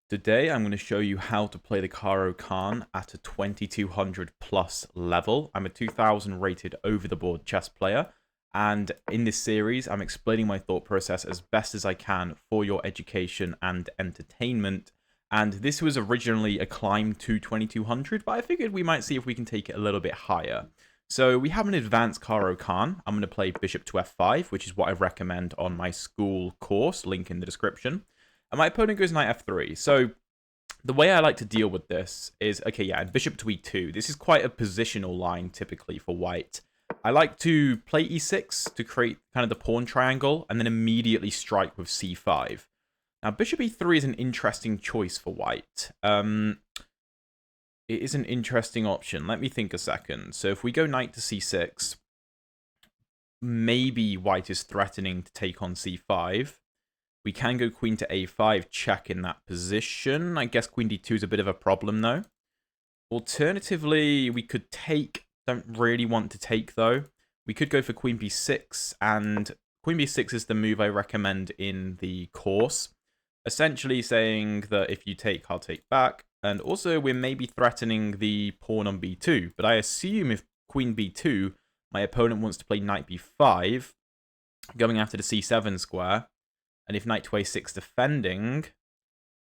Today I'm going to show you how to play the Caro Kann at a 2200 plus level. I'm a 2000 rated over the board chess player, and in this series I'm explaining my thought process as best as I can for your education and entertainment. And this was originally a climb to 2200, but I figured we might see if we can take it a little bit higher. So we have an advanced Caro Kann. I'm going to play bishop to f5, which is what I recommend on my school course, link in the description. And my opponent goes knight f3. So the way I like to deal with this is, okay, yeah, and bishop to e2. This is quite a positional line typically for white. I like to play e6 to create kind of the pawn triangle and then immediately strike with c5. Now, bishop e3 is an interesting choice for white. It is an interesting option. Let me think a second. So if we go knight to c6, maybe white is threatening to take on c5. We can go queen to a5, check in that position. I guess queen d2 is a bit of a problem, though. Alternatively, we could take. Don't really want to take, though. We could go for queen b6, and queen b6 is the move I recommend in the course. Essentially saying that if you take, I'll take back. And also, we're maybe threatening the pawn on b2. But I assume if queen b2, my opponent wants to play knight b5, going after the c7 square. And if knight to a6 defending,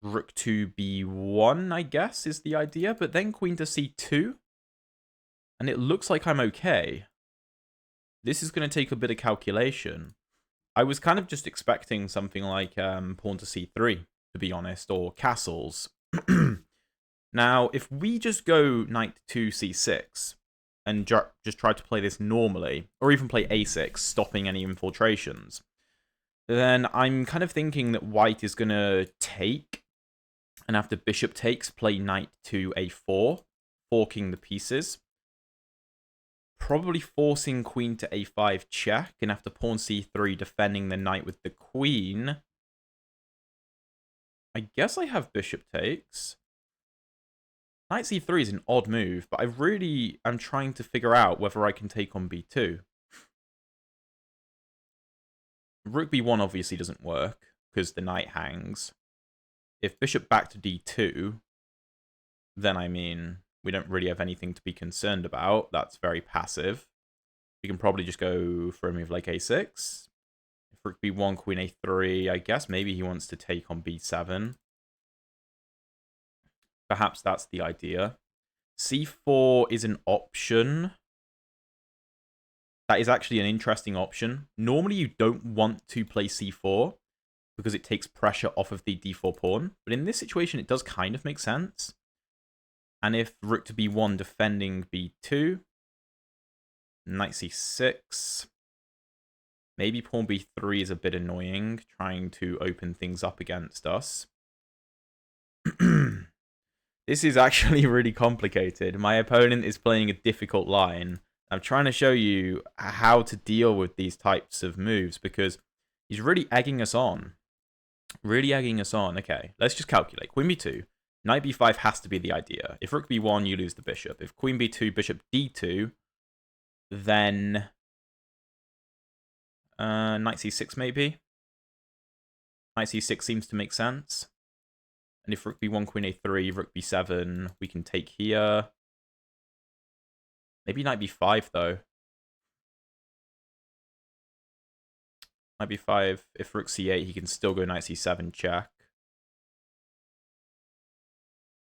rook to b1, I guess, is the idea. But then queen to c2. And it looks like I'm okay. This is going to take a bit of calculation. I was kind of just expecting something like pawn to c3, to be honest, or castles. Now, if we just go knight to c6 and just try to play this normally, or even play a6, stopping any infiltrations, then I'm kind of thinking that white is going to take, and after bishop takes, play knight to a4, forking the pieces. Probably forcing queen to a5 check, and after pawn c3, defending the knight with the queen. I guess I have bishop takes. Knight c3 is an odd move, but I really am trying to figure out whether I can take on b2. Rook b1 obviously doesn't work, because the knight hangs. If bishop back to d2, then, I mean, we don't really have anything to be concerned about. That's very passive. We can probably just go for a move like a6. If rook b1, queen a3, I guess maybe he wants to take on b7. Perhaps that's the idea. c4 is an option. That is actually an interesting option. Normally, you don't want to play c4 because it takes pressure off of the d4 pawn. But in this situation, it does kind of make sense. And if rook to b1 defending b2, knight c6, maybe pawn b3 is a bit annoying, trying to open things up against us. This is actually really complicated. My opponent is playing a difficult line. I'm trying to show you how to deal with these types of moves because he's really egging us on. Really egging us on. Okay, let's just calculate. Queen b2. Knight b5 has to be the idea. If rook b1, you lose the bishop. If queen b2, bishop d2, then knight c6 maybe. Knight c6 seems to make sense. And if rook b1, queen a3, rook b7, we can take here. Maybe knight b5 though. Knight b5, if rook c8, he can still go knight c7 check.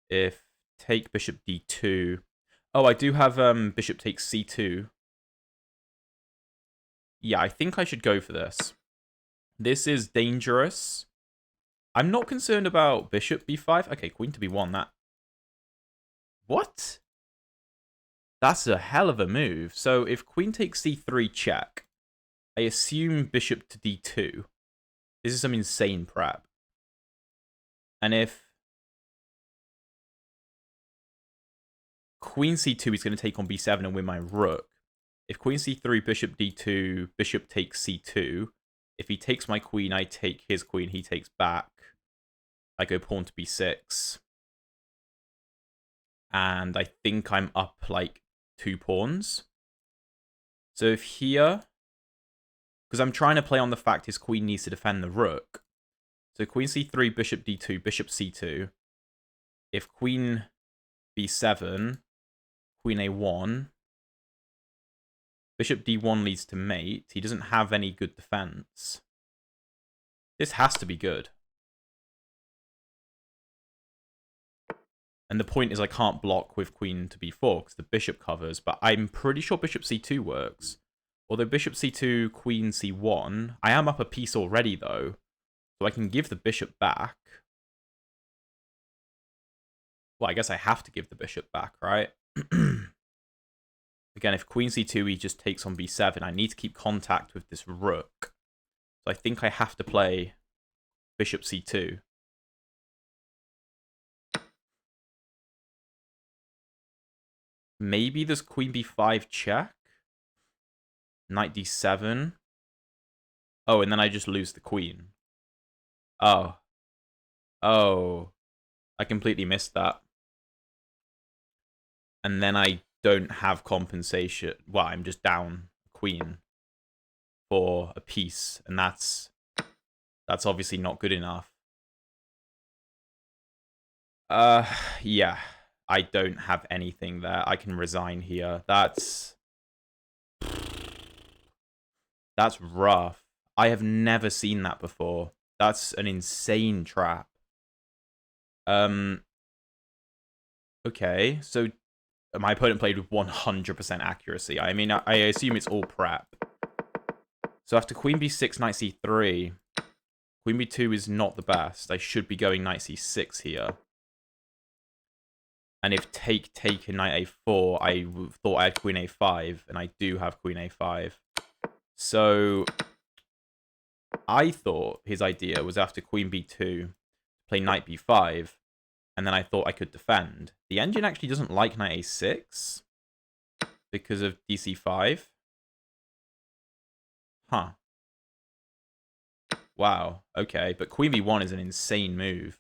If take bishop d2. Oh, I do have bishop takes c2. Yeah, I think I should go for this. This is dangerous. I'm not concerned about bishop b5. Okay, queen to b1, that... What? That's a hell of a move. So if queen takes c3 check, I assume bishop to d2. This is some insane prep. And if queen c2 is going to take on b7 and win my rook. If queen c3, bishop d2, bishop takes c2. If he takes my queen, I take his queen, he takes back. I go pawn to b6. And I think I'm up like 2 pawns. So if here, because I'm trying to play on the fact his queen needs to defend the rook. So queen c3, bishop d2, bishop c2. if queen b7, queen a1, bishop d1 leads to mate, he doesn't have any good defense. This has to be good. And the point is I can't block with queen to b4 because the bishop covers, but I'm pretty sure bishop c2 works. Although bishop c2, queen c1, I am up a piece already though, so I can give the bishop back. Well, I guess I have to give the bishop back, right? Again, if queen c2, he just takes on b7. I need to keep contact with this rook. So I think I have to play bishop c2. Maybe there's queen b5 check. Knight d7. Oh, and then I just lose the queen. Oh. Oh. I completely missed that. And then I don't have compensation. Well, I'm just down queen for a piece. And that's obviously not good enough. Yeah. I don't have anything there. I can resign here. That's rough. I have never seen that before. That's an insane trap. Okay, so my opponent played with 100% accuracy. I mean, I assume it's all prep. So after queen b6, knight c3, queen b2 is not the best. I should be going knight c6 here. And if take and knight a4, I thought I had queen a5, and I do have queen a5. So I thought his idea was after queen b2, play knight b5, and then I thought I could defend. The engine actually doesn't like knight a6 because of dc5. Huh. Wow, okay, but queen b1 is an insane move.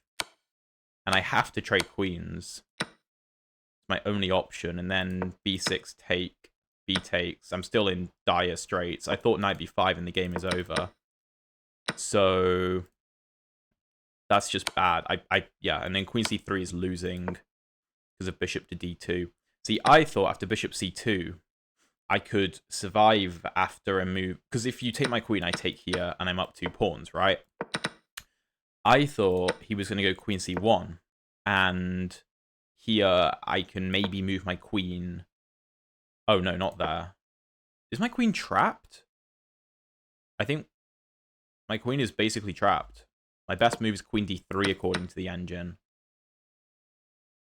And I have to trade queens. It's my only option, and then b6 take, b takes. I'm still in dire straits. I thought knight b5 and the game is over. So that's just bad. Yeah, and then queen c3 is losing because of bishop to d2. See, I thought after bishop c2, I could survive after a move. Because if you take my queen, I take here, and I'm up 2 pawns, right? I thought he was going to go queen c1, and here I can maybe move my queen. Oh, no, not there. Is my queen trapped? I think my queen is basically trapped. My best move is queen d3 according to the engine.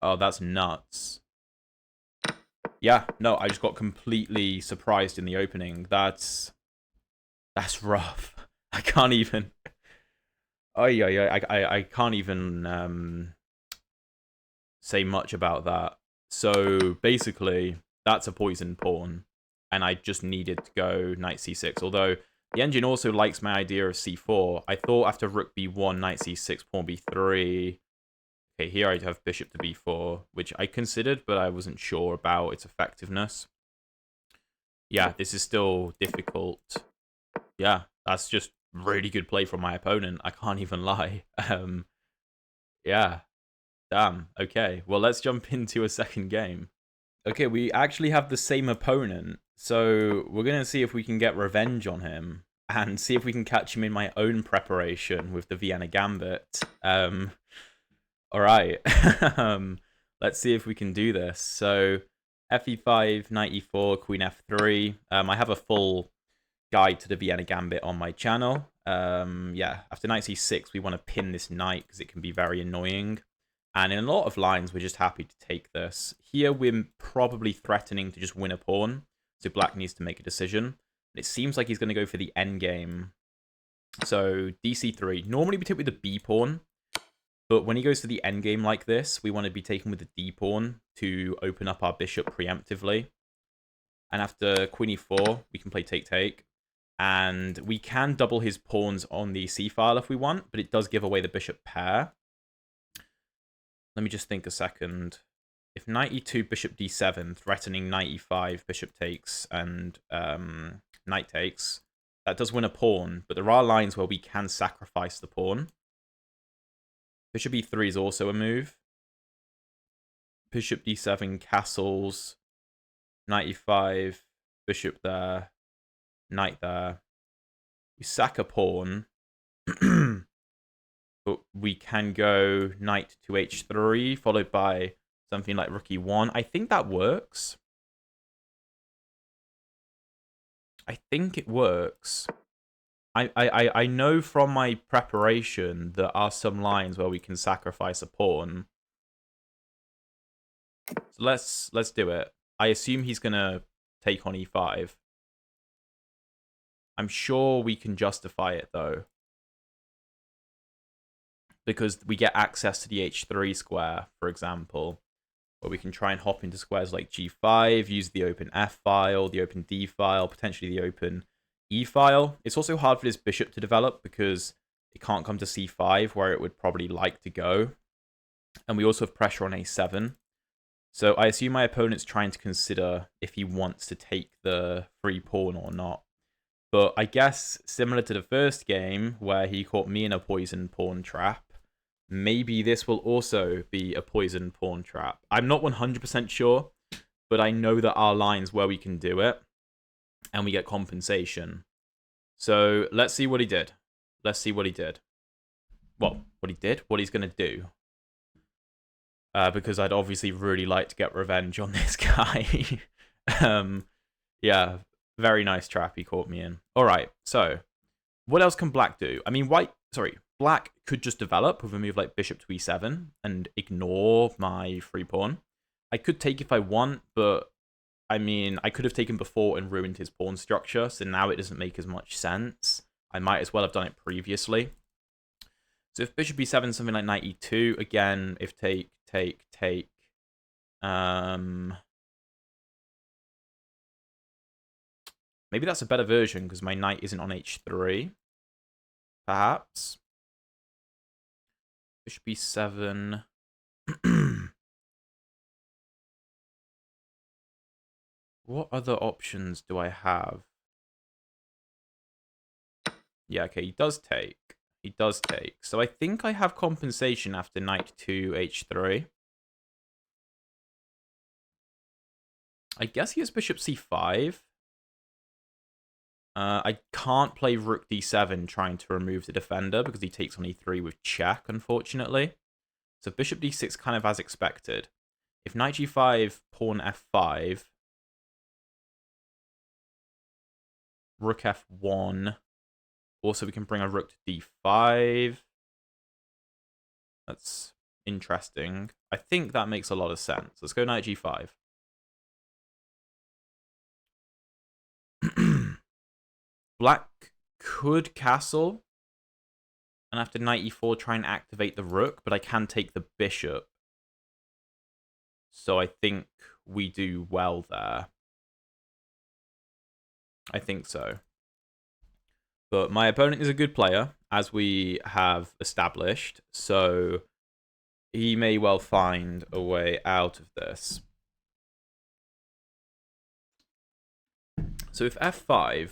Oh, that's nuts. Yeah, no, I just got completely surprised in the opening. That's rough. I can't even... Oh, yeah, I can't even say much about that. So, basically, that's a poisoned pawn. And I just needed to go knight c6. Although, the engine also likes my idea of c4. I thought after rook b1, knight c6, pawn b3... Okay, here I have bishop to b4, which I considered, but I wasn't sure about its effectiveness. Yeah, this is still difficult. Yeah, that's just really good play from my opponent. I can't even lie. Yeah, damn. Okay, well, let's jump into a second game. Okay, we actually have the same opponent, so we're going to see if we can get revenge on him and see if we can catch him in my own preparation with the Vienna Gambit. All right, let's see if we can do this. So fe5, knight e4, queen f3. I have a full guide to the Vienna Gambit on my channel. Yeah, after knight c6, we want to pin this knight because it can be very annoying. And in a lot of lines, we're just happy to take this. Here, we're probably threatening to just win a pawn. So black needs to make a decision. It seems like he's going to go for the endgame. So dc3. Normally, we take with the b pawn. But when he goes to the endgame like this, we want to be taking with the d pawn to open up our bishop preemptively. And after queen e4, we can play take-take. And we can double his pawns on the c-file if we want, but it does give away the bishop pair. Let me just think a second. If knight e2, bishop d7, threatening knight e5, bishop takes, and knight takes, that does win a pawn, but there are lines where we can sacrifice the pawn. Bishop e3 is also a move. bishop d7, castles, knight e5, bishop there, knight there. We sack a pawn, but we can go knight to h3, followed by something like rook e1. I think that works. I think it works. I know from my preparation there are some lines where we can sacrifice a pawn. So let's do it. I assume he's gonna take on e5. I'm sure we can justify it though, because we get access to the h3 square, for example, where we can try and hop into squares like g5, use the open f file, the open d file, potentially the open e file. It's also hard for this bishop to develop because it can't come to c5 where it would probably like to go. And we also have pressure on a7. So I assume my opponent's trying to consider if he wants to take the free pawn or not. But I guess similar to the first game where he caught me in a poison pawn trap, maybe this will also be a poison pawn trap. I'm not 100% sure, but I know there are lines where we can do it and we get compensation. So let's see what he did. Let's see what he did. Well, what he did, what he's going to do. Because I'd obviously really like to get revenge on this guy. Yeah, very nice trap he caught me in. All right, so what else can black do? I mean, black could just develop with a move like bishop to e7 and ignore my free pawn. I could take if I want, but I mean, I could have taken before and ruined his pawn structure, so now it doesn't make as much sense. I might as well have done it previously. So if bishop e7, something like knight e2, again, if take, maybe that's a better version because my knight isn't on h3, perhaps. Bishop e7. What other options do I have? Yeah, okay, he does take. He does take. So I think I have compensation after knight to h3. I guess he has bishop c5. I can't play rook d7 trying to remove the defender because he takes on e3 with check, unfortunately. So bishop d6 kind of as expected. If knight g5, pawn f5, rook f1. Also, we can bring a rook to d5. That's interesting. I think that makes a lot of sense. Let's go knight g5. Black could castle. And after knight e4, try and activate the rook. But I can take the bishop. So I think we do well there. I think so. But my opponent is a good player, as we have established. So he may well find a way out of this. So if f5,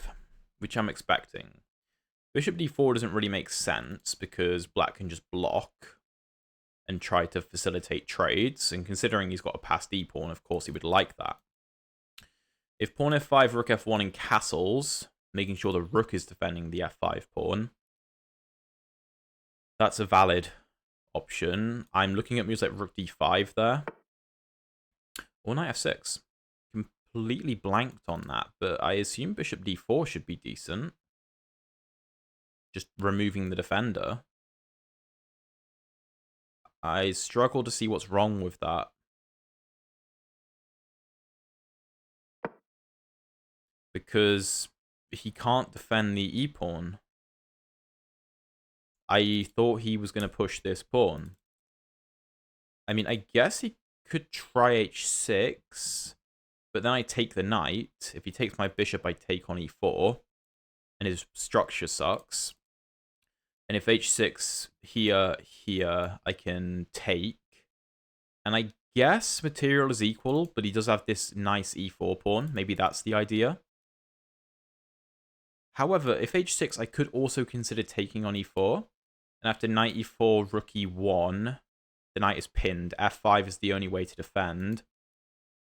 which I'm expecting, bishop d4 doesn't really make sense because black can just block and try to facilitate trades. And considering he's got a passed d-pawn, of course he would like that. If pawn f5, rook f1 and castles, making sure the rook is defending the f5 pawn, that's a valid option. I'm looking at moves like rook d5 there. Or knight f6. Completely blanked on that, but I assume bishop d4 should be decent. Just removing the defender. I struggle to see what's wrong with that. Because he can't defend the e-pawn. I thought he was going to push this pawn. I mean, I guess he could try h6, but then I take the knight. If he takes my bishop, I take on e4, and his structure sucks. And if h6 here, I can take. And I guess material is equal, but he does have this nice e4 pawn. Maybe that's the idea. However, if h6, I could also consider taking on e4. And after knight e4, rook e1, the knight is pinned. F5 is the only way to defend.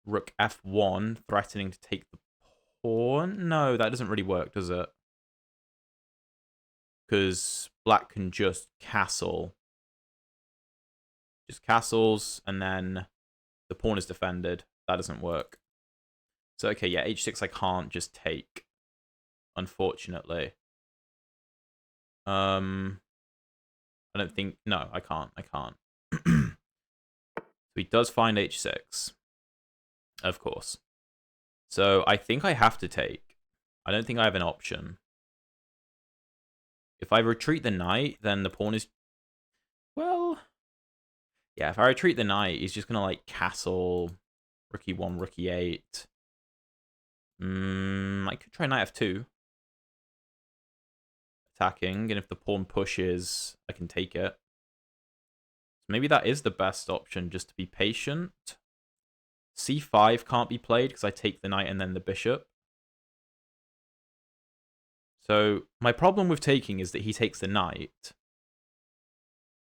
Rook F1, threatening to take the pawn. No, that doesn't really work, does it? Because black can just castle. Just castles, and then the pawn is defended. That doesn't work. So, okay, yeah, H6 I can't just take, unfortunately. I don't think... No, I can't. So he does find H6. Of course. So I think I have to take. I don't think I have an option. If I retreat the knight, then the pawn is... Well... Yeah, if I retreat the knight, he's just going to, like, castle... Rook E1, Rook E8. I could try knight F2. Attacking, and if the pawn pushes, I can take it. Maybe that is the best option, just to be patient. C5 can't be played because I take the knight and then the bishop. So my problem with taking is that he takes the knight.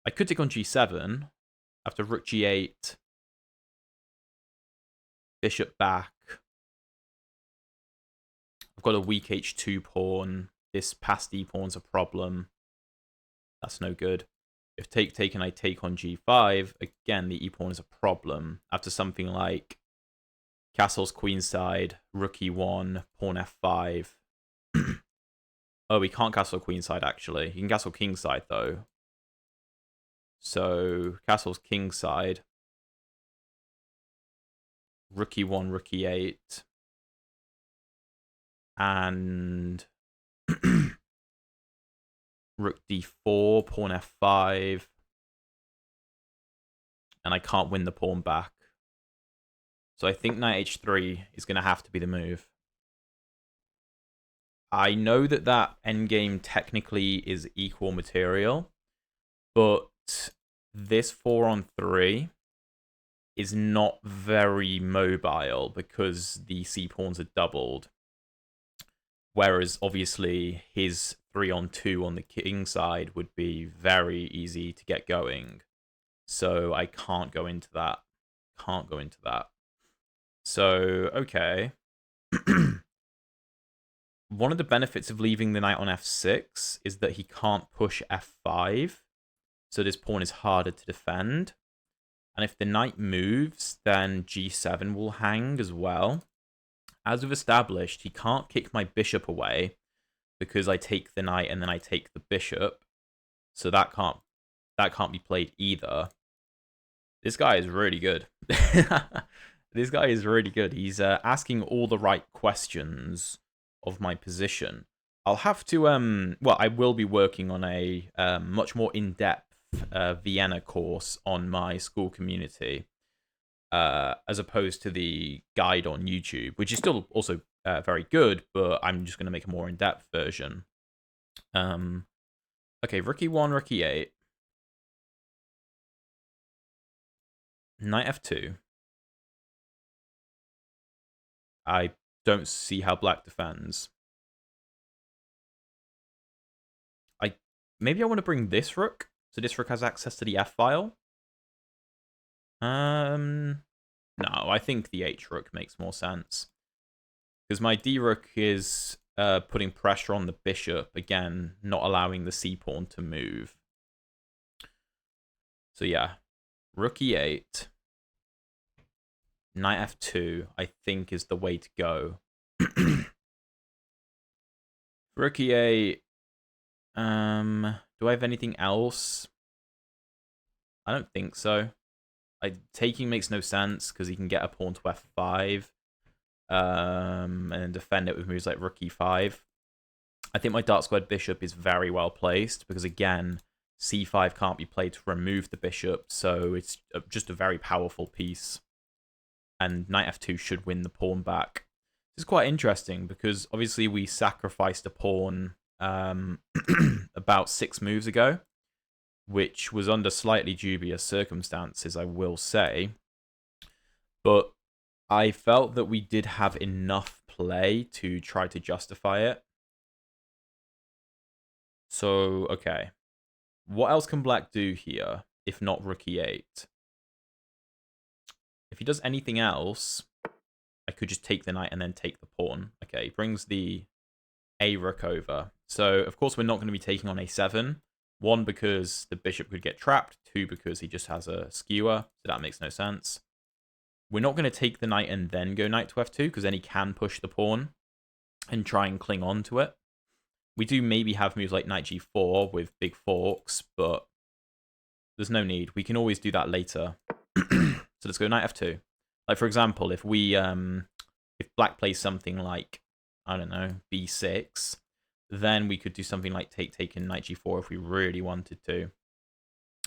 I could take on G7 after Rook G8, bishop back. I've got a weak H2 pawn. This passed E pawn's a problem. That's no good. If taken, I take on G5. Again, the E pawn is a problem. After something like castles queenside, Rook E1, pawn F5. Oh, he can't castle queenside, actually. He can castle kingside, though. So, castle's kingside. Rook E1, Rook E8. And Rook D4, pawn F5. And I can't win the pawn back. So I think knight H3 is going to have to be the move. I know that that endgame technically is equal material, but this 4-on-3 is not very mobile because the c-pawns are doubled. Whereas, obviously, his 3-on-2 on the king side would be very easy to get going. So I can't go into that. So, okay. One of the benefits of leaving the knight on f6 is that he can't push f5. So this pawn is harder to defend. And if the knight moves, then g7 will hang as well. As we've established, he can't kick my bishop away because I take the knight and then I take the bishop. So that can't be played either. This guy is really good. This guy is really good. He's asking all the right questions of my position. I'll have to well, I will be working on a much more in-depth Vienna course on my school community, as opposed to the guide on YouTube, which is still also very good, but I'm just going to make a more in-depth version. Okay, Rook E1, Rook E8. Knight F2. I don't see how black defends. Maybe I want to bring this rook, so this rook has access to the f-file. No, I think the h-rook makes more sense. Because my d-rook is putting pressure on the bishop, again, not allowing the c-pawn to move. So yeah, Rook E8. Knight F2, I think, is the way to go. Rook E8. Do I have anything else? I don't think so. Taking makes no sense because he can get a pawn to F5. And then defend it with moves like Rook E5. I think my dark squared bishop is very well placed because, again, C5 can't be played to remove the bishop, so it's just a very powerful piece. And Knight F2 should win the pawn back. This is quite interesting because, obviously, we sacrificed a pawn about 6 moves ago, which was under slightly dubious circumstances, I will say. But I felt that we did have enough play to try to justify it. So, okay. What else can black do here? if not rook e8. If he does anything else, I could just take the knight and then take the pawn. Okay, he brings the a rook over. So, of course, we're not going to be taking on a7. One, because the bishop could get trapped. Two, because he just has a skewer. So that makes no sense. We're not going to take the knight and then go knight to f2, because then he can push the pawn and try and cling on to it. We do maybe have moves like knight g4 with big forks, but there's no need. We can always do that later. So let's go knight f2. Like, for example, if we if black plays something like, I don't know, b6, then we could do something like take and knight g4 if we really wanted to.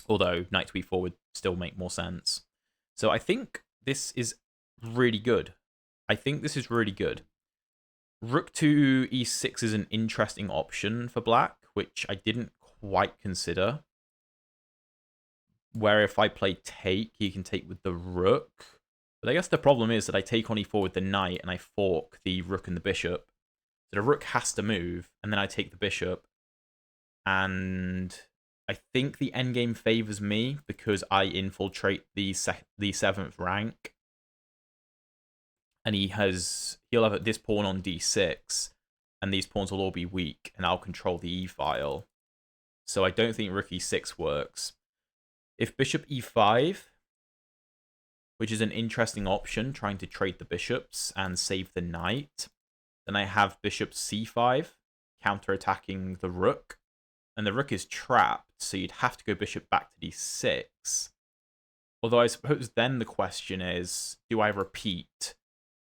Although knight to e4 would still make more sense. So I think this is really good. Rook to e6 is an interesting option for black, which I didn't quite consider. Where if I play take, he can take with the rook. But I guess the problem is that I take on e4 with the knight and I fork the rook and the bishop. So the rook has to move, and then I take the bishop. And I think the endgame favors me because I infiltrate the 7th rank. And he'll have this pawn on d6, and these pawns will all be weak, and I'll control the e-file. So I don't think rook e6 works. If bishop e5, which is an interesting option, trying to trade the bishops and save the knight, then I have bishop c5, counter-attacking the rook. And the rook is trapped, so you'd have to go bishop back to d6. Although I suppose then the question is, do I repeat,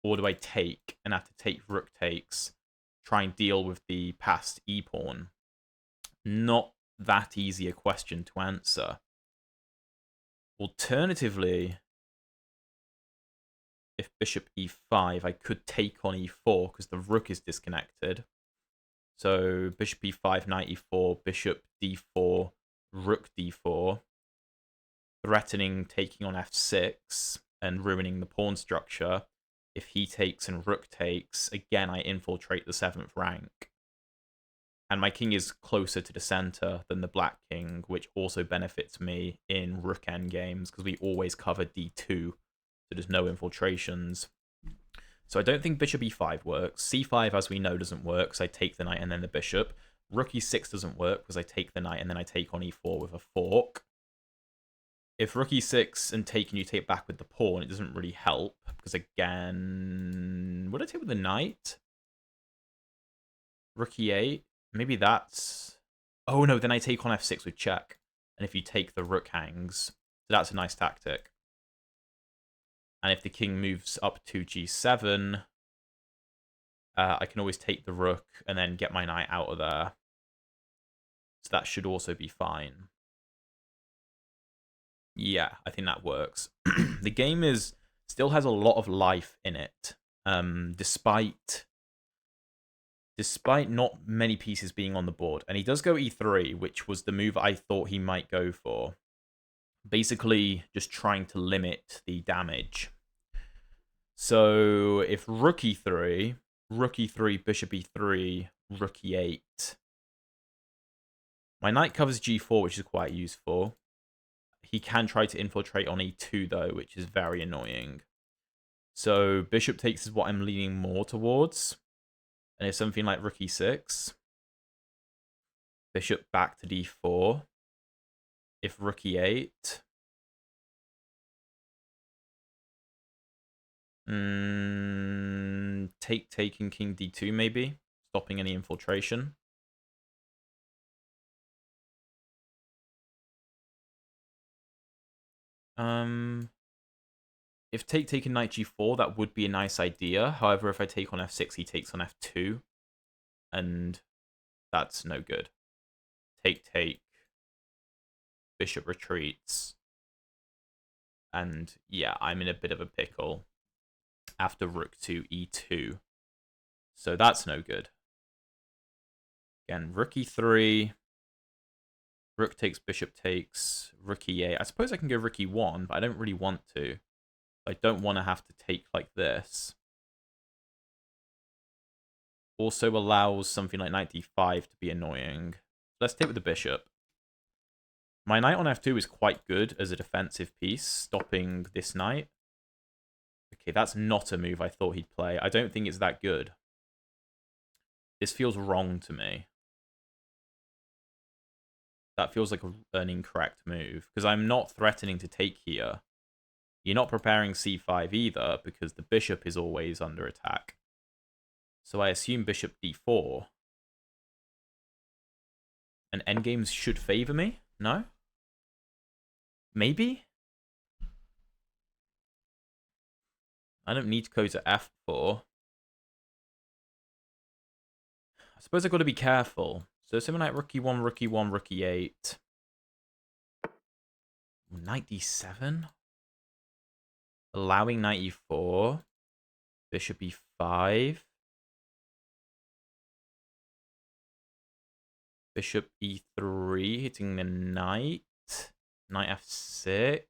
or do I take and have to take rook takes, try and deal with the passed e-pawn? Not that easy a question to answer. Alternatively, if bishop e5, I could take on e4 because the rook is disconnected. So bishop e5, knight e4, bishop d4, rook d4, threatening taking on f6 and ruining the pawn structure. If he takes and rook takes, again, I infiltrate the 7th rank. And my king is closer to the center than the black king, which also benefits me in rook endgames because we always cover d2, so there's no infiltrations. So I don't think bishop e5 works. c5, as we know, doesn't work, because I take the knight and then the bishop. Rook e6 doesn't work because I take the knight and then I take on e4 with a fork. If rook e6 and take and you take back with the pawn, it doesn't really help, because again, would I take with the knight? Rook e8? Maybe that's... Oh no, then I take on f6 with check. And if you take, the rook hangs. So that's a nice tactic. And if the king moves up to g7, I can always take the rook and then get my knight out of there. So that should also be fine. Yeah, I think that works. The game still has a lot of life in it, despite not many pieces being on the board. And he does go e3, which was the move I thought he might go for. Basically, just trying to limit the damage. So if rook e3, bishop e3, rook e8. My knight covers g4, which is quite useful. He can try to infiltrate on e2, though, which is very annoying. So bishop takes is what I'm leaning more towards. And if something like rook e6, bishop back to d4. If rook e8, taking king d2 maybe, stopping any infiltration. If taking knight g4, that would be a nice idea. However, if I take on f6, he takes on f2, and that's no good. Take, bishop retreats, and yeah, I'm in a bit of a pickle after rook to e2. So that's no good. Again, rook e3, rook takes, bishop takes, rook e8. I suppose I can go rook e1, but I don't really want to. I don't want to have to take like this. Also allows something like knight d5 to be annoying. Let's take with the bishop. My knight on f2 is quite good as a defensive piece, stopping this knight. Okay, that's not a move I thought he'd play. I don't think it's that good. This feels wrong to me. That feels like an incorrect move, because I'm not threatening to take here. You're not preparing c5 either, because the bishop is always under attack. So I assume bishop d4. And endgames should favor me? No? Maybe? I don't need to go to f4. I suppose I've got to be careful. So something like rook e1, rook e1, rook e8. Knight d7? Allowing knight e4. Bishop e5. Bishop e3, hitting the knight. Knight f6.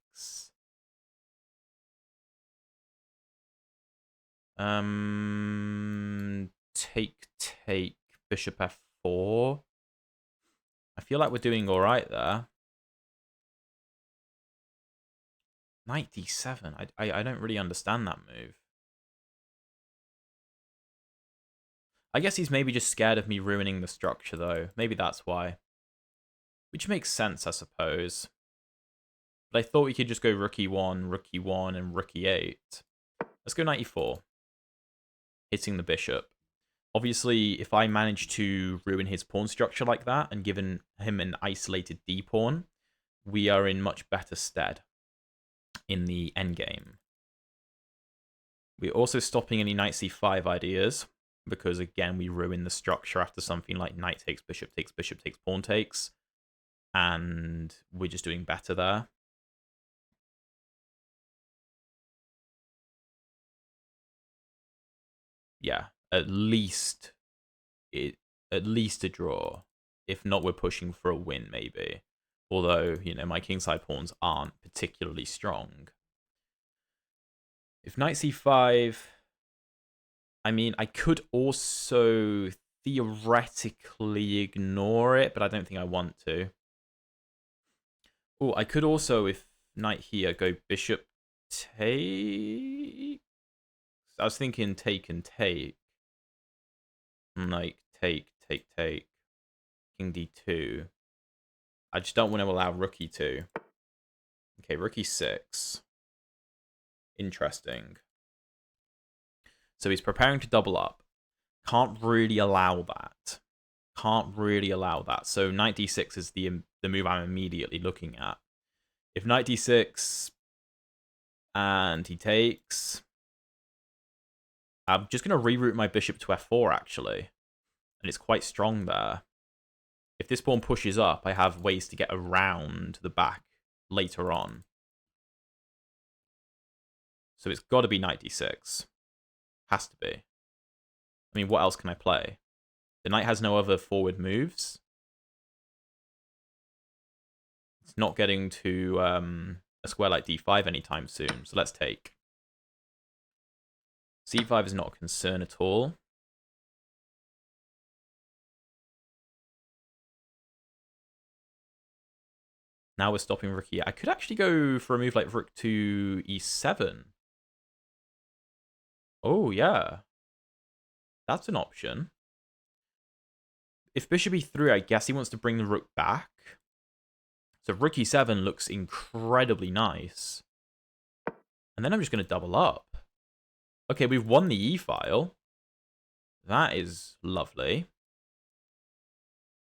Take. Bishop f4. I feel like we're doing all right there. Knight d7. I don't really understand that move. I guess he's maybe just scared of me ruining the structure, though. Maybe that's why. Which makes sense, I suppose. But I thought we could just go rook e1, and rook e8. Let's go knight e4. Hitting the bishop. Obviously, if I manage to ruin his pawn structure like that and given him an isolated d-pawn, we are in much better stead in the endgame. We're also stopping any knight c5 ideas, because again, we ruin the structure after something like knight takes, bishop takes, pawn takes, and we're just doing better there. Yeah, at least a draw. If not, we're pushing for a win, maybe. Although, you know, my kingside pawns aren't particularly strong. If knight c5... I mean, I could also theoretically ignore it, but I don't think I want to. Oh, I could also, if knight here, go bishop take. I was thinking take and take. Like, take. King d2. I just don't want to allow rook e2. Okay, rook e6. Interesting. So he's preparing to double up. Can't really allow that. So knight d6 is the move I'm immediately looking at. If knight d6 and he takes, I'm just going to reroute my bishop to f4, actually. And it's quite strong there. If this pawn pushes up, I have ways to get around the back later on. So it's got to be knight d6. Has to be. I mean, what else can I play? The knight has no other forward moves. It's not getting to a square like d5 anytime soon, so let's take. c5 is not a concern at all. Now we're stopping rook e8. I could actually go for a move like rook to e7. Oh, yeah. That's an option. If bishop e3, I guess he wants to bring the rook back. So rook e7 looks incredibly nice. And then I'm just going to double up. Okay, we've won the e-file. That is lovely.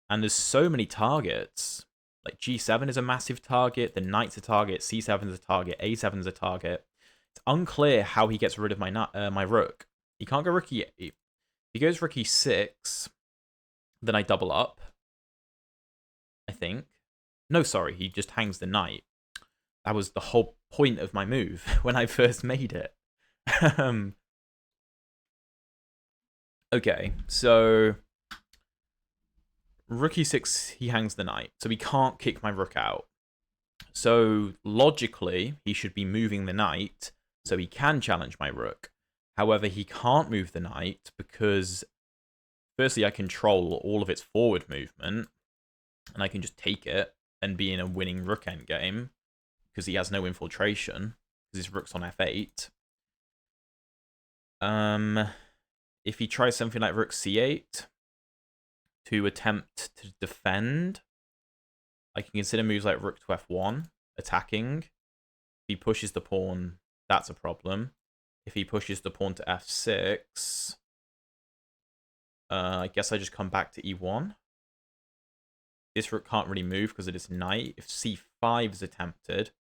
And there's so many targets. Like g7 is a massive target, the knight's a target, c7 is a target, a7 is a target. It's unclear how he gets rid of my rook. He can't go rook e8. If he goes rook e6, then I double up, I think. No, sorry, he just hangs the knight. That was the whole point of my move when I first made it. Okay, so rook e6, he hangs the knight, so he can't kick my rook out. So logically, he should be moving the knight so he can challenge my rook. However, he can't move the knight because, firstly, I control all of its forward movement, and I can just take it. and being a winning rook endgame because he has no infiltration because his rook's on f8. If he tries something like rook c8 to attempt to defend, I can consider moves like rook to f1 attacking. If he pushes the pawn, that's a problem. If he pushes the pawn to f6, I guess I just come back to e1. This rook can't really move because of this knight. If c5 is attempted,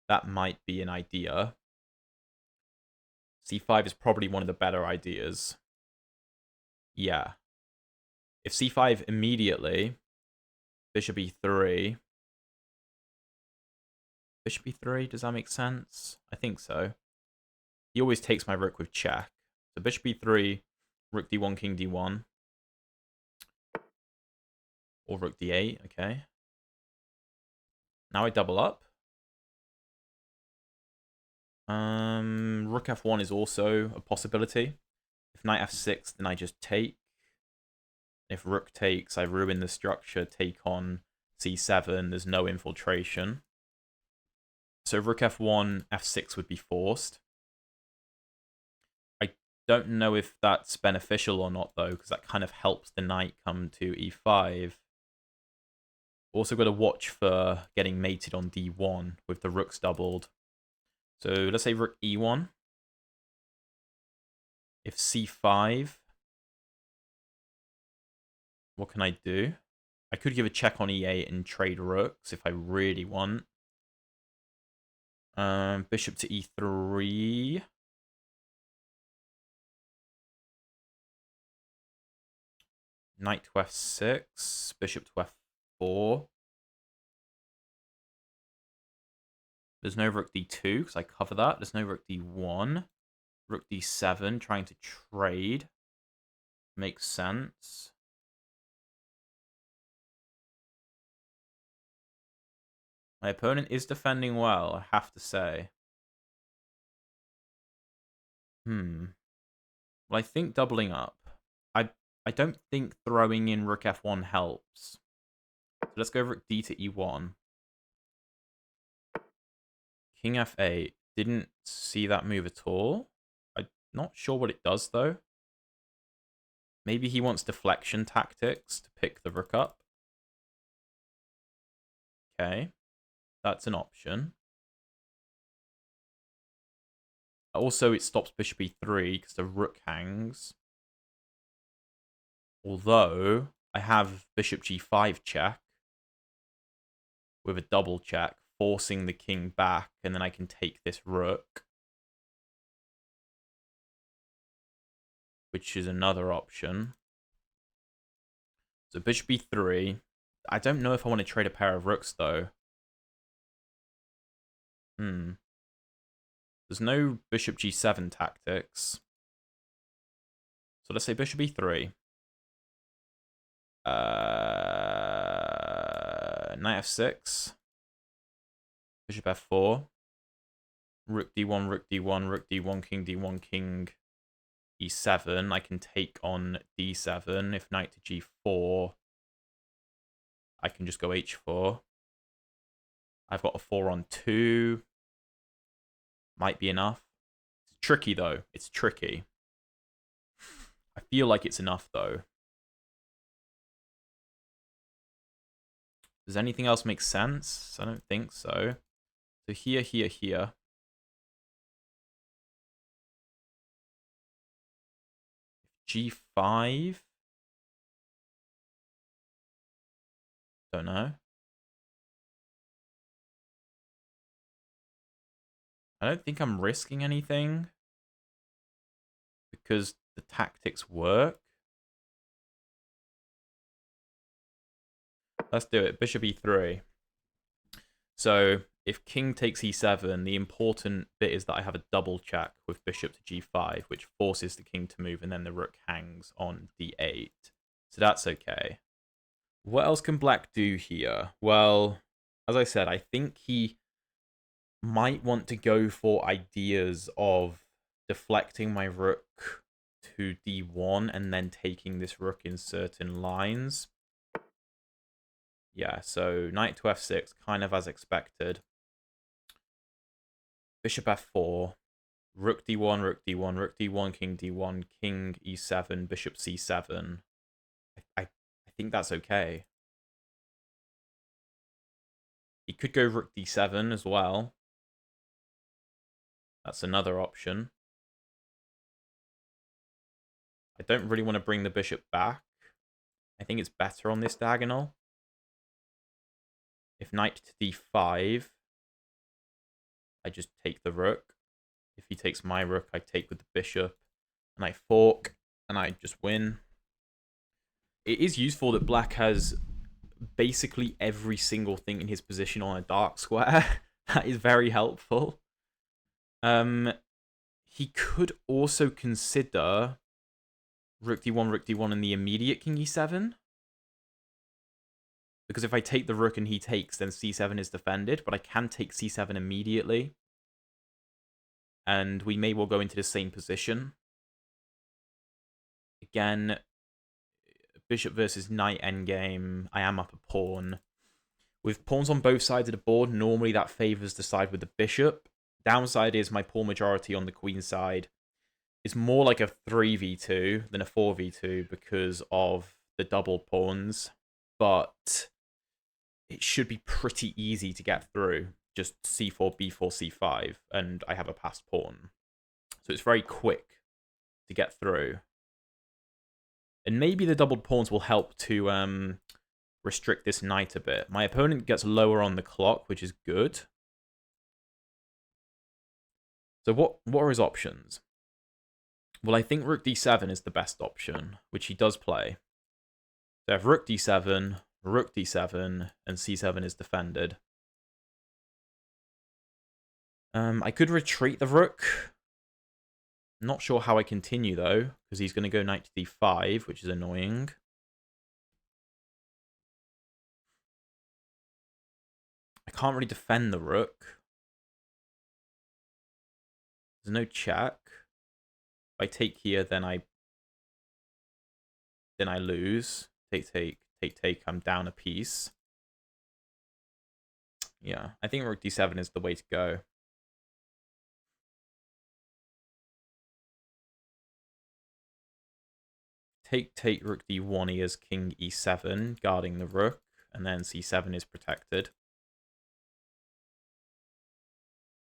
that might be an idea. c5 is probably one of the better ideas. Yeah. If c5 immediately, bishop e3. Bishop e3, does that make sense? I think so. He always takes my rook with check. So bishop e3, rook d1, king d1. Or rook d8, okay. Now I double up. Rook f1 is also a possibility. If knight f6, then I just take. If rook takes, I ruin the structure, take on c7, there's no infiltration. So rook f1, f6 would be forced. I don't know if that's beneficial or not, though, because that kind of helps the knight come to e5. Also got to watch for getting mated on d1 with the rooks doubled. So let's say rook e1. If c5, what can I do? I could give a check on e8 and trade rooks if I really want. Bishop to e3. Knight to f6. Bishop to f4. There's no rook d2 because I cover that. There's no rook d1. Rook d7, trying to trade. Makes sense. My opponent is defending well, I have to say. Well, I think doubling up. I don't think throwing in rook f1 helps. So let's go rook d to e1. King f8. Didn't see that move at all. I'm not sure what it does, though. Maybe he wants deflection tactics to pick the rook up. Okay. That's an option. Also, it stops bishop e3 because the rook hangs. Although, I have bishop g5 check with a double check, forcing the king back, and then I can take this rook, which is another option. So bishop e3. I don't know if I want to trade a pair of rooks, though. There's no bishop g7 tactics. So let's say bishop e3. Knight f6. Bishop f4. Rook d1, rook d1, rook d1, king d1, king e7. I can take on d7. If knight to g4, I can just go h4. I've got a 4 on 2. Might be enough. It's tricky, though. It's tricky. I feel like it's enough, though. Does anything else make sense? I don't think so. So here, here, here. G5? Don't know. I don't think I'm risking anything because the tactics work. Let's do it. Bishop e3. So if king takes e7, the important bit is that I have a double check with bishop to g5, which forces the king to move, and then the rook hangs on d8. So that's okay. What else can black do here? Well, as I said, I think he might want to go for ideas of deflecting my rook to d1 and then taking this rook in certain lines. Yeah, so knight to f6, kind of as expected. Bishop f4, rook d1, rook d1, rook d1, king d1, king e7, bishop c7. I think that's okay. He could go rook d7 as well. That's another option. I don't really want to bring the bishop back. I think it's better on this diagonal. If knight to d5, I just take the rook. If he takes my rook, I take with the bishop. And I fork, and I just win. It is useful that black has basically every single thing in his position on a dark square. That is very helpful. He could also consider rook d1 and the immediate king e7. Because if I take the rook and he takes, then c7 is defended. But I can take c7 immediately. And we may well go into the same position. Again, bishop versus knight endgame. I am up a pawn. With pawns on both sides of the board, normally that favors the side with the bishop. Downside is my pawn majority on the queen side is more like a 3v2 than a 4v2 because of the double pawns. But it should be pretty easy to get through. Just c4, b4, c5, and I have a passed pawn. So it's very quick to get through. And maybe the doubled pawns will help to restrict this knight a bit. My opponent gets lower on the clock, which is good. So what are his options? Well, I think rook d7 is the best option, which he does play. So I have rook d7, and c7 is defended. I could retreat the rook. Not sure how I continue, though, because he's going to go knight to d5, which is annoying. I can't really defend the rook. There's no check. If I take here, then I lose. Take. I'm down a piece. Yeah, I think rook d7 is the way to go. Take rook d1, he is king e7, guarding the rook, and then c7 is protected.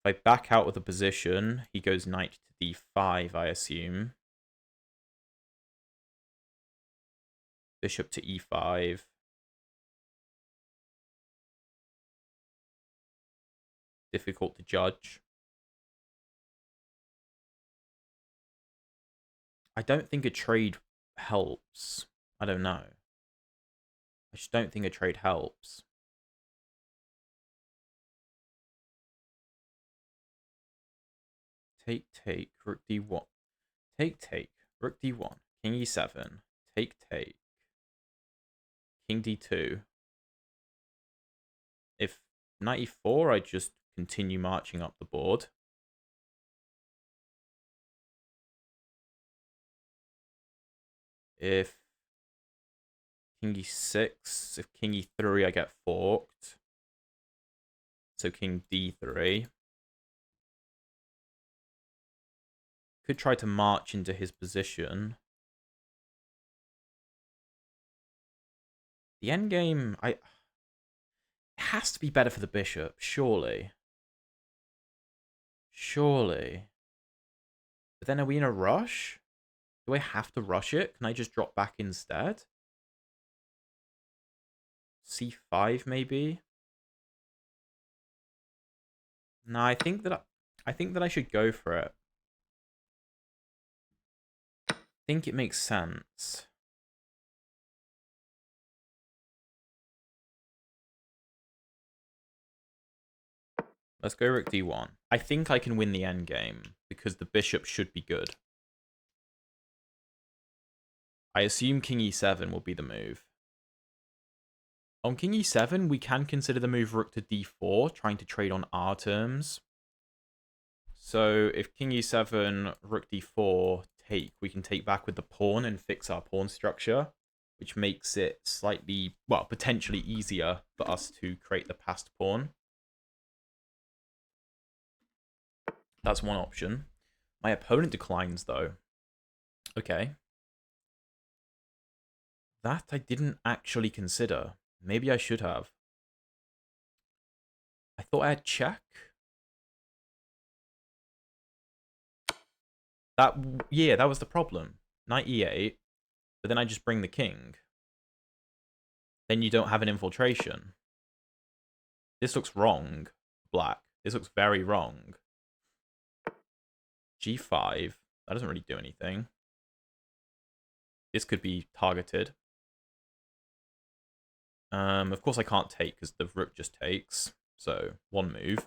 If I back out of the position, he goes knight to d5, I assume. Bishop to e5. Difficult to judge. I don't think a trade helps. I don't know. I just don't think a trade helps. Take, rook d1. Take, rook d1, king e7. Take, king d2. If knight e4, I just continue marching up the board. If king e6, if king e3, I get forked. So king d3. Could try to march into his position. The endgame, it has to be better for the bishop, surely. Surely. But then are we in a rush? Do I have to rush it? Can I just drop back instead? C5 maybe? No, I think that I should go for it. I think it makes sense. Let's go rook d1. I think I can win the endgame because the bishop should be good. I assume king e7 will be the move. On king e7, we can consider the move rook to d4, trying to trade on our terms. So if king e7, rook d4, take, we can take back with the pawn and fix our pawn structure, which makes it slightly, well, potentially easier for us to create the passed pawn. That's one option. My opponent declines, though. Okay. That I didn't actually consider. Maybe I should have. I thought I had check. Yeah, that was the problem. Knight e8, but then I just bring the king. Then you don't have an infiltration. This looks wrong, black. This looks very wrong. g5. That doesn't really do anything. This could be targeted. Of course I can't take because the rook just takes. So, one move.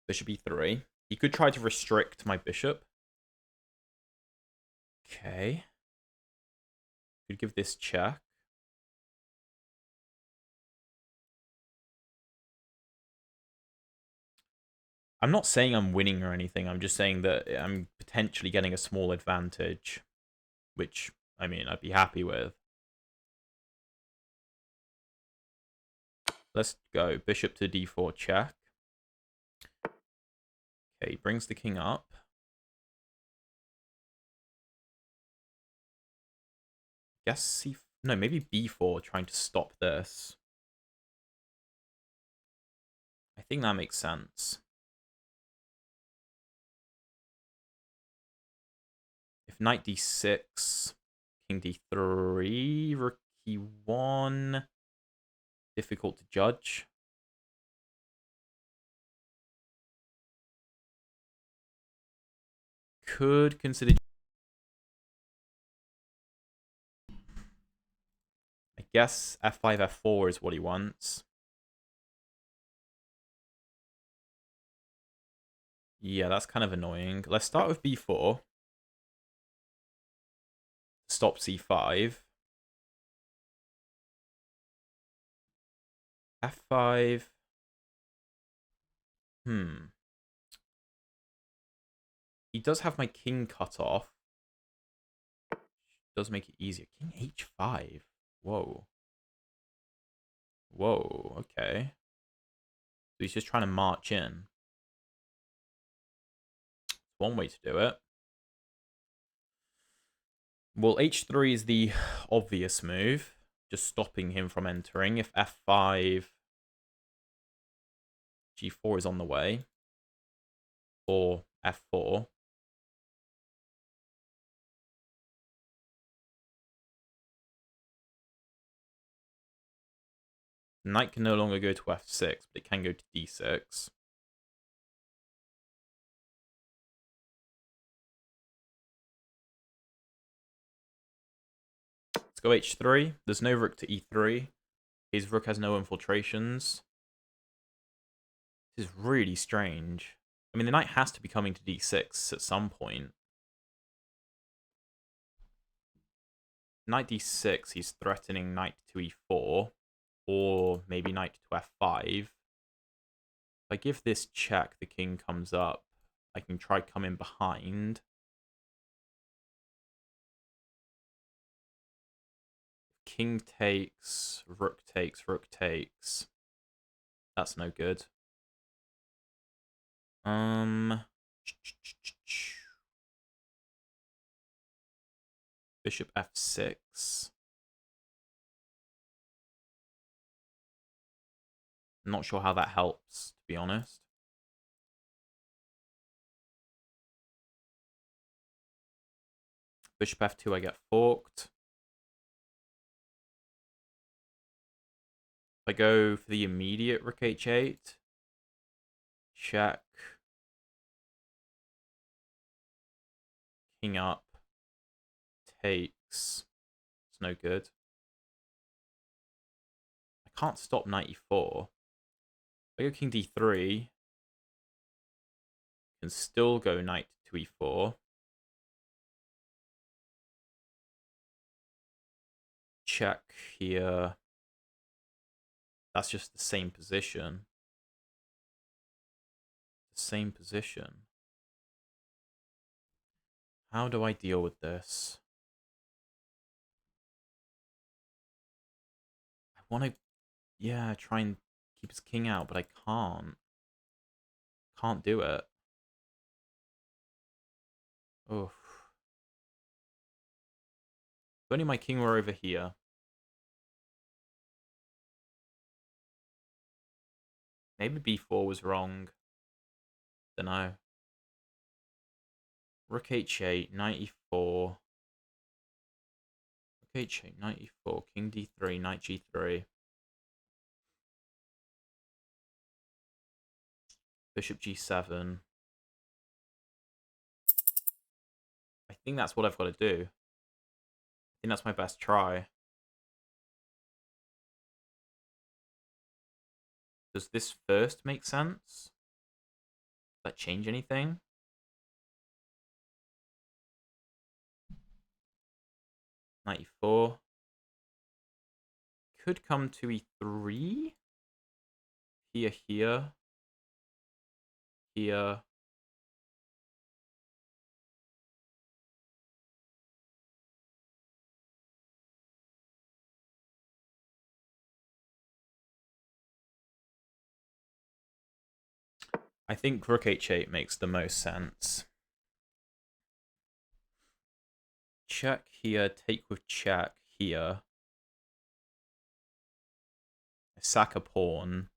Bishop e3. He could try to restrict my bishop. Okay. Could give this check. I'm not saying I'm winning or anything. I'm just saying that I'm potentially getting a small advantage, which, I mean, I'd be happy with. Let's go. Bishop to d4 check. Okay, brings the king up. Guess c... No, maybe b4, trying to stop this. I think that makes sense. If knight d6, king d3, rook e1. Difficult to judge. Could consider... I guess f5, f4 is what he wants. Yeah, that's kind of annoying. Let's start with b4. Stop c5. f5. He does have my king cut off. Does make it easier. King h5. Whoa. Whoa, okay. So he's just trying to march in. One way to do it. Well, h3 is the obvious move. Just stopping him from entering. If f5, g4 is on the way. Or f4. Knight can no longer go to f6, but it can go to d6. Let's go h3. There's no rook to e3. His rook has no infiltrations. This is really strange. I mean, the knight has to be coming to d6 at some point. Knight d6, he's threatening knight to e4. Or maybe knight to f5. If I give this check, the king comes up. I can try come in behind. King takes, rook takes, rook takes. That's no good. Bishop f6. I'm not sure how that helps, to be honest. Bishop f2, I get forked. If I go for the immediate rook h8, check. King up, takes. It's no good. I can't stop knight e4. If I go king d3, can still go knight to e4. Check here. That's just the same position. The same position. How do I deal with this? want to, yeah, try and keep his king out, but I can't. Can't do it. Oh. If only my king were over here. Maybe b4 was wrong. Dunno. Rook h8, knight e4. Rook h8, knight e4, king d3, knight g3. Bishop g7. I think that's what I've got to do. I think that's my best try. Does this first make sense? Does that change anything? Knight e4. Could come to e3. Here, here. Here. I think rook h8 makes the most sense. Check here, take with check here. I sack a pawn.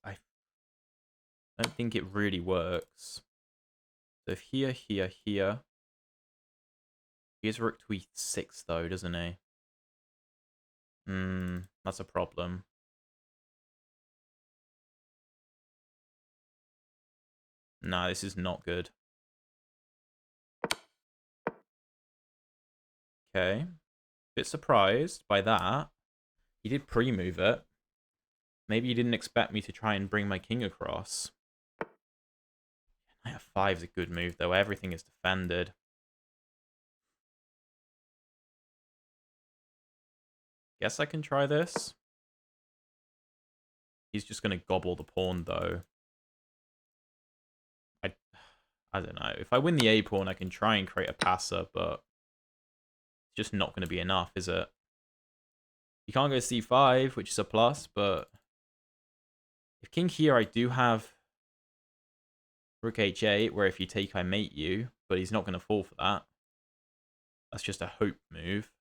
I don't think it really works. So if here, here, here. He has rook to e6 though, doesn't he? That's a problem. Nah, this is not good. Okay. Bit surprised by that. He did pre-move it. Maybe he didn't expect me to try and bring my king across. Knight f5 is a good move, though. Everything is defended. Guess I can try this. He's just going to gobble the pawn, though. I don't know. If I win the a pawn, I can try and create a passer, but it's just not going to be enough, is it? You can't go c5, which is a plus, but if king here, I do have rook h8, where if you take, I mate you, but he's not going to fall for that. That's just a hope move.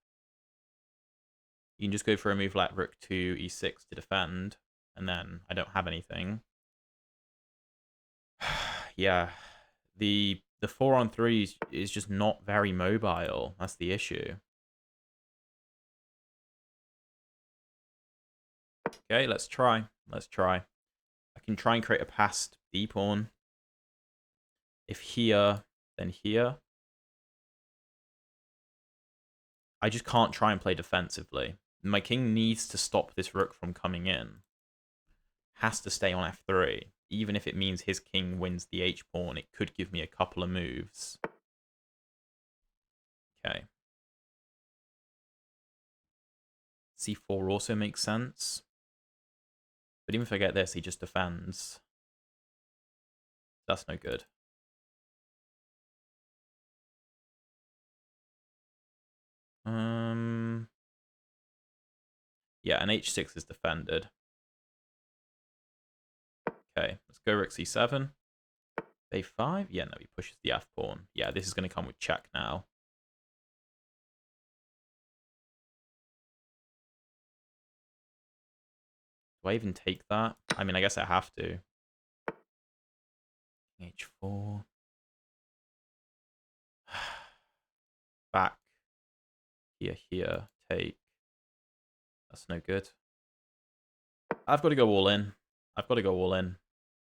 You can just go for a move like rook to e6 to defend, and then I don't have anything. Yeah, the 4-on-3 is just not very mobile. That's the issue. Okay, let's try. Let's try. I can try and create a passed d-pawn. If here, then here. I just can't try and play defensively. My king needs to stop this rook from coming in. Has to stay on f3. Even if it means his king wins the h-pawn, it could give me a couple of moves. Okay. c4 also makes sense. But even if I get this, he just defends. That's no good. Yeah, and h6 is defended. Okay, let's go rook c7. a5? Yeah, no, he pushes the f-pawn. Yeah, this is going to come with check now. Do I even take that? I mean, I guess I have to. h4. Back. Here, here. Take. That's no good. I've got to go all in. I've got to go all in.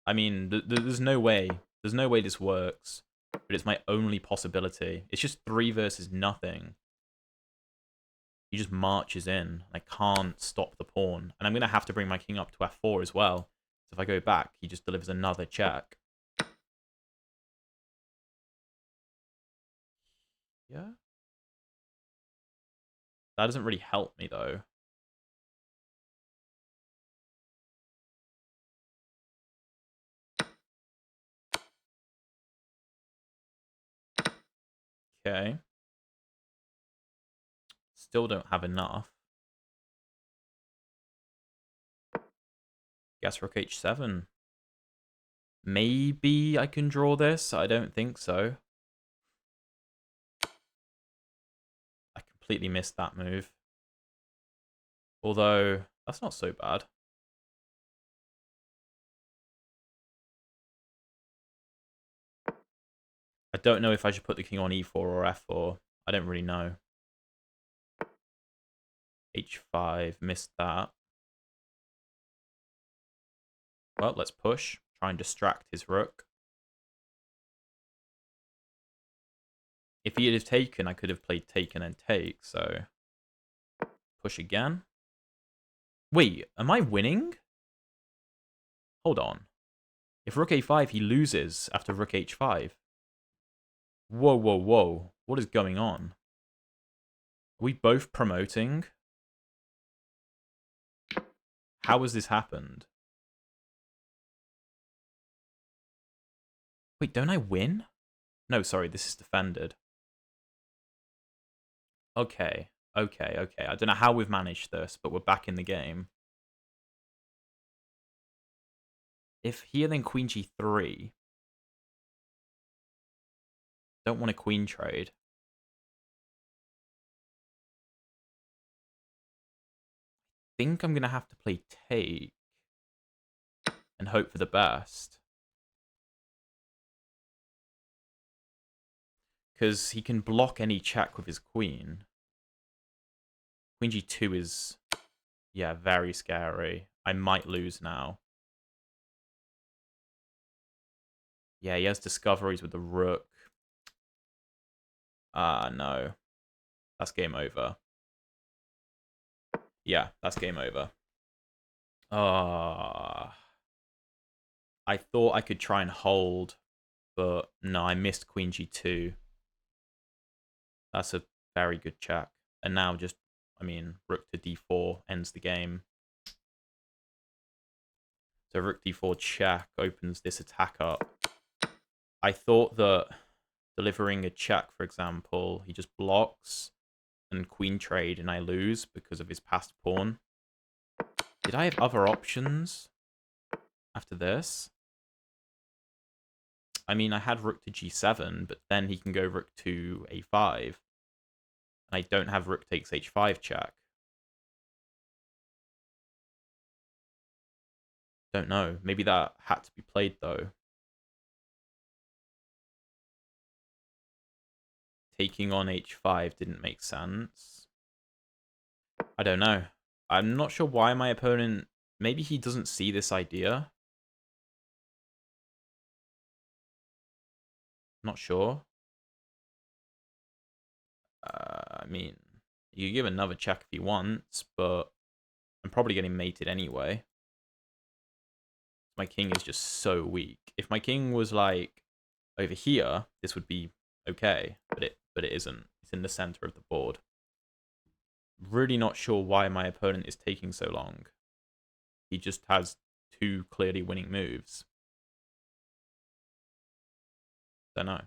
I mean, there's no way. There's no way this works. But it's my only possibility. It's just 3 versus nothing. He just marches in. I can't stop the pawn. And I'm going to have to bring my king up to f4 as well. So if I go back, he just delivers another check. Yeah. That doesn't really help me, though. Okay. Still don't have enough. Guess rook h7. Maybe I can draw this. I don't think so. I completely missed that move. Although, that's not so bad. I don't know if I should put the king on e4 or f4. I don't really know. h5, missed that. Well, let's push. Try and distract his rook. If he had taken, I could have played taken and take, so... Push again. Wait, am I winning? Hold on. If rook a5, he loses after rook h5. Whoa, whoa, whoa. What is going on? Are we both promoting? How has this happened? Wait, don't I win? No, sorry, this is defended. Okay, okay. I don't know how we've managed this, but we're back in the game. If here, then queen g3. Don't want a queen trade. I think I'm going to have to play take and hope for the best. Because he can block any check with his queen. Queen g2 is, yeah, very scary. I might lose now. Yeah, he has discoveries with the rook. No. That's game over. Yeah, that's game over. I thought I could try and hold, but no, I missed queen g2. That's a very good check. And now just, I mean, rook to d4 ends the game. So rook d4 check opens this attack up. I thought that delivering a check, for example, he just blocks and queen trade and I lose because of his passed pawn. Did I have other options after this? I mean, I had rook to g7, but then he can go rook to a5. And I don't have rook takes h5 check. Don't know. Maybe that had to be played, though. Taking on h5 didn't make sense. I don't know. I'm not sure why my opponent... Maybe he doesn't see this idea. Not sure. I mean, you can give another check if he wants, but I'm probably getting mated anyway. My king is just so weak. If my king was like over here, this would be okay, but it isn't. It's in the center of the board. Really not sure why my opponent is taking so long. He just has two clearly winning moves. Don't know.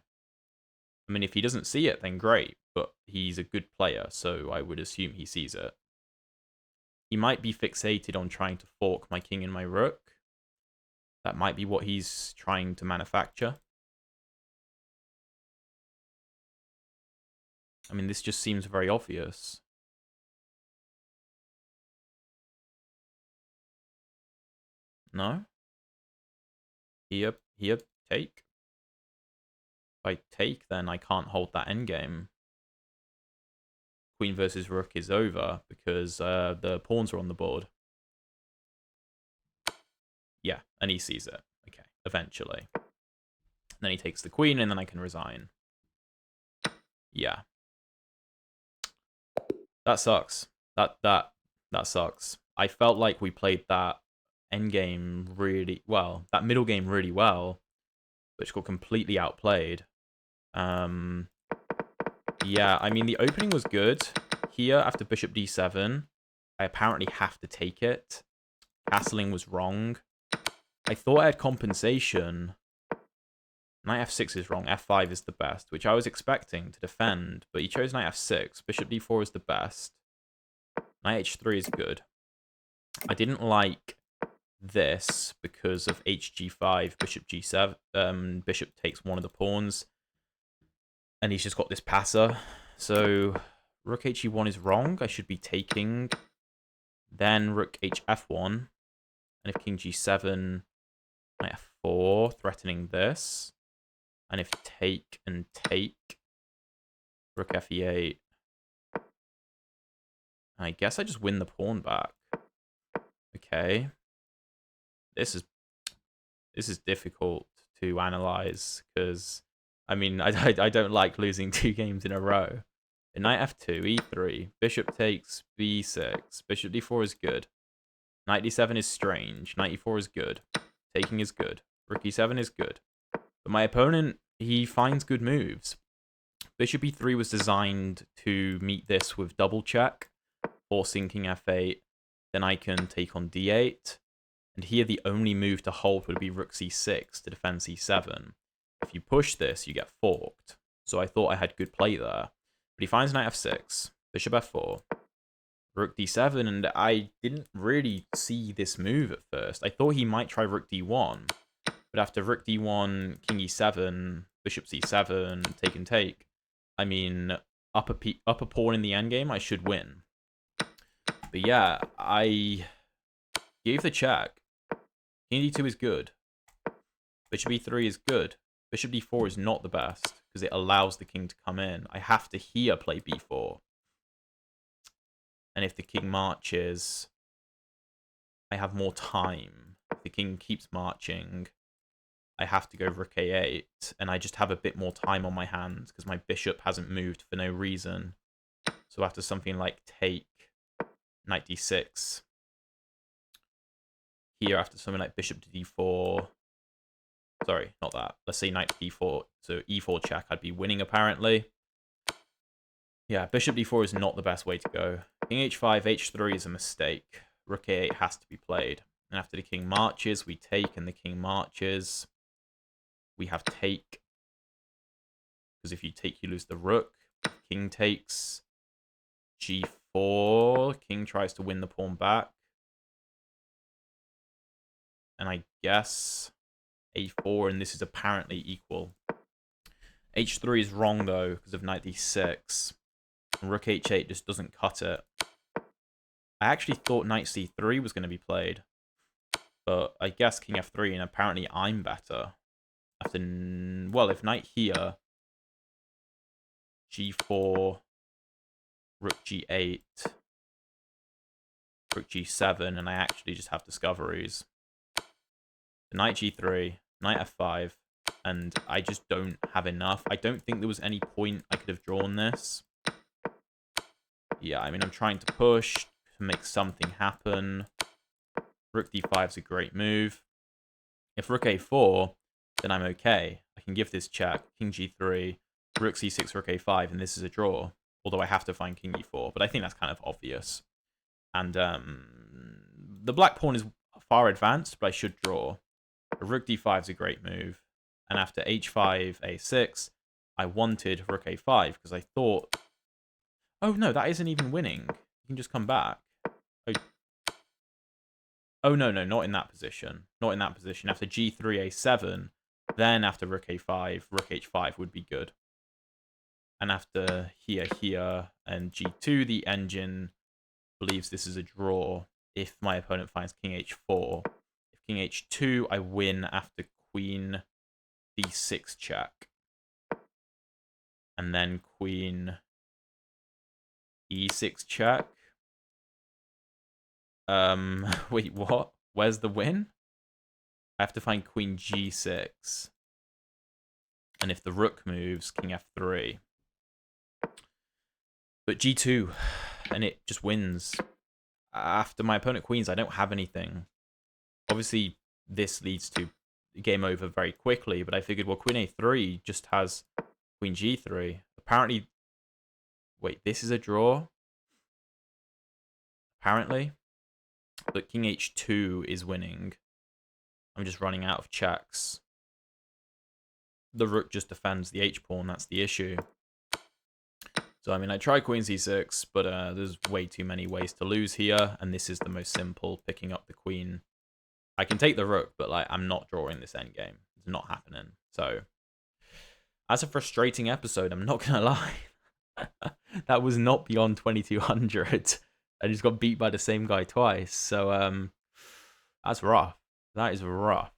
I mean, if he doesn't see it, then great, but he's a good player, so I would assume he sees it. He might be fixated on trying to fork my king and my rook. That might be what he's trying to manufacture. I mean, this just seems very obvious. No? Here, take. If I take, then I can't hold that endgame. Queen versus rook is over because the pawns are on the board. Yeah, and he sees it. Okay, eventually. And then he takes the queen, and then I can resign. Yeah. That sucks. That sucks. I felt like we played that endgame really well, that middle game really well, which got completely outplayed. Yeah, I mean, the opening was good. Here, after bishop d7, I apparently have to take it. Castling was wrong. I thought I had compensation. Knight f6 is wrong. f5 is the best, which I was expecting to defend, but he chose knight f6. Bishop d4 is the best. Knight h3 is good. I didn't like this because of hg5, bishop g7. Bishop takes one of the pawns, and he's just got this passer. So rook he1 is wrong. I should be taking. Then rook hf1, and if king g7, knight f4, threatening this. And if take and take, rook fe8. I guess I just win the pawn back. Okay. This is difficult to analyze because, I mean, I don't like losing 2 games in a row. Knight f2, e3, bishop takes b6, bishop d4 is good. Knight d7 is strange, knight e4 is good. Taking is good. Rook e7 is good. But my opponent, he finds good moves. Bishop e3 was designed to meet this with double check, forcing king f8. Then I can take on d8. And here the only move to hold would be rook c6 to defend c7. If you push this, you get forked. So I thought I had good play there. But he finds knight f6, bishop f4, rook d7, and I didn't really see this move at first. I thought he might try rook d1, but after rook d1, king e7, bishop c7, take and take, I mean, up a pawn in the endgame, I should win. But yeah, I gave the check. King d2 is good. Bishop e3 is good. Bishop d4 is not the best, because it allows the king to come in. I have to here play b4. And if the king marches, I have more time. If the king keeps marching, I have to go rook a8. And I just have a bit more time on my hands, because my bishop hasn't moved for no reason. So after something like take, knight d6. Here, after something like bishop to d4. Sorry, not that. Let's say knight to d4. So e4 check, I'd be winning apparently. Yeah, bishop d4 is not the best way to go. King h5, h3 is a mistake. Rook a8 has to be played. And after the king marches, we take, and the king marches. We have take. Because if you take, you lose the rook. King takes. g4. King tries to win the pawn back. And I guess a4, and this is apparently equal. h3 is wrong, though, because of knight d6. Rook h8 just doesn't cut it. I actually thought knight c3 was going to be played. But I guess king f3, and apparently I'm better. After, well, if knight here, g4, rook g8, rook g7, and I actually just have discoveries. Knight g3, knight f5, and I just don't have enough. I don't think there was any point I could have drawn this. Yeah, I mean, I'm trying to push to make something happen. Rook d5 is a great move. If rook a4, then I'm okay. I can give this check. King g3, rook c6, rook a5, and this is a draw. Although I have to find king e4, but I think that's kind of obvious. And the black pawn is far advanced, but I should draw. Rook d5 is a great move. And after h5, a6, I wanted rook a5 because I thought, oh no, that isn't even winning. You can just come back. Oh no, not in that position. Not in that position. After g3, a7, then after rook a5, rook h5 would be good. And after here, and g2, the engine believes this is a draw if my opponent finds king h4. If king h2, I win after queen d6 check. And then queen e6 check. Wait, what? Where's the win? I have to find queen g6. And if the rook moves, king f3. But g2, and it just wins. After my opponent queens, I don't have anything. Obviously, this leads to game over very quickly, but I figured, well, queen a3 just has queen g3. Apparently, wait, this is a draw? Apparently. But king h2 is winning. I'm just running out of checks. The rook just defends the h-pawn, that's the issue. So, I mean, I tried queen c6, but there's way too many ways to lose here, and this is the most simple, picking up the queen I can take the rook, but like I'm not drawing this endgame. It's not happening. So that's a frustrating episode. I'm not gonna lie. That was not beyond 2200. I just got beat by the same guy twice. So that's rough. That is rough.